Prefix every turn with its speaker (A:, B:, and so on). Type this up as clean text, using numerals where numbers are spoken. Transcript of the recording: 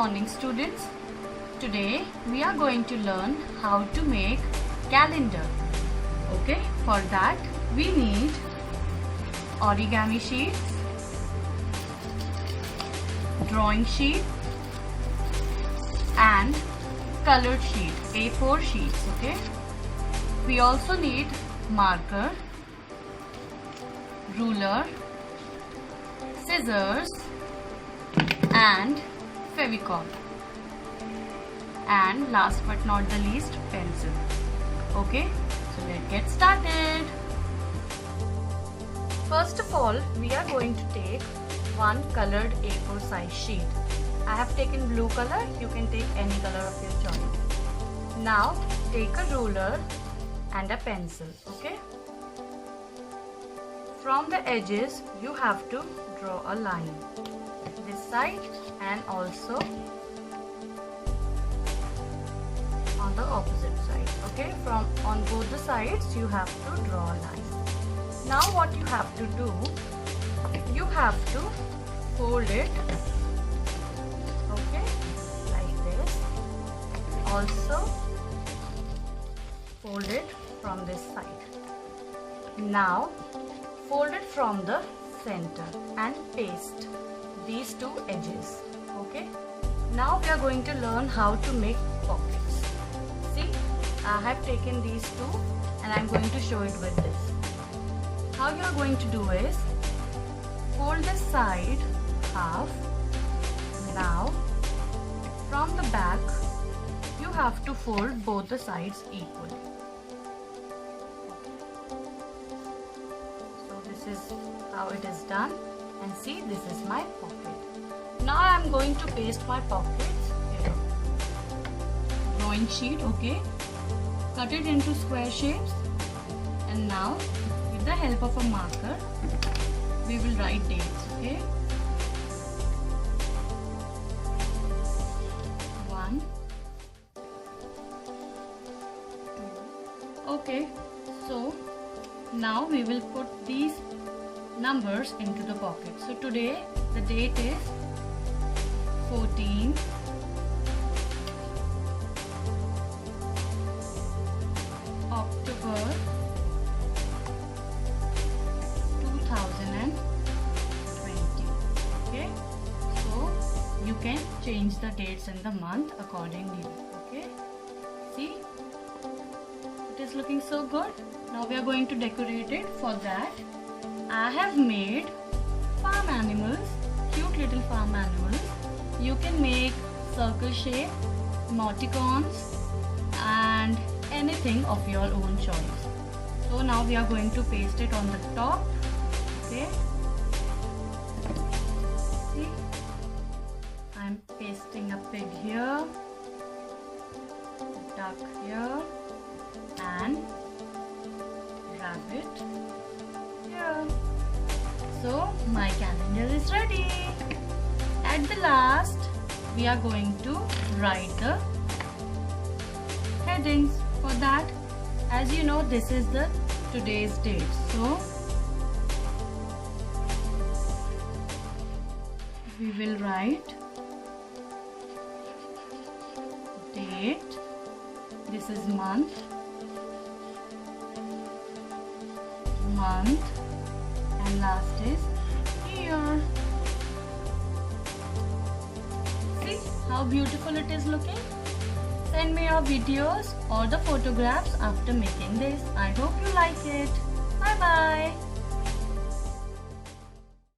A: morning, students. Today we are going to learn how to make calendar. Okay, for that we need origami sheets, drawing sheet and colored sheet, A4 sheets. Okay, we also need marker, ruler, scissors and Fevicol, and last but not the least, pencil. Okay, so let's get started. First of all, we are going to take one colored A4 size sheet. I have taken blue color, you can take any color of your choice. Now take a ruler and a pencil. Okay, from the edges you have to draw a line, this side and also on the opposite side. Okay, from on both the sides you have to draw a line. Now what you have to do, you have to fold it, okay, like this. Also fold it from this side. Now fold it from the center and paste these two edges. Okay, now we are going to learn how to make pockets. See, I have taken these two and I am going to show it with this. How you are going to do is fold this side half. Now from the back you have to fold both the sides equally. So this is how it is done, and see, this is my pocket. Now I am going to paste my pockets here. Drawing sheet, okay, cut it into square shapes, and now with the help of a marker we will write dates. Okay, 1, 2. Okay, so now we will put these numbers into the pocket. So today the date is 14 October 2020. Okay, so you can change the dates and the month accordingly. Okay, see, it is looking so good. Now we are going to decorate it. For that I have made farm animals, cute little farm animals. You can make circle shape, emoticons and anything of your own choice. So now we are going to paste it on the top. Okay, see, I am pasting a pig here, duck here and rabbit here. So my calendar is ready. At the last we are going to write the headings. For that, as you know, this is the today's date, so we will write date, this is month, and last is year. See how beautiful it is looking? Send me your videos or the photographs after making this. I hope you like it. Bye bye.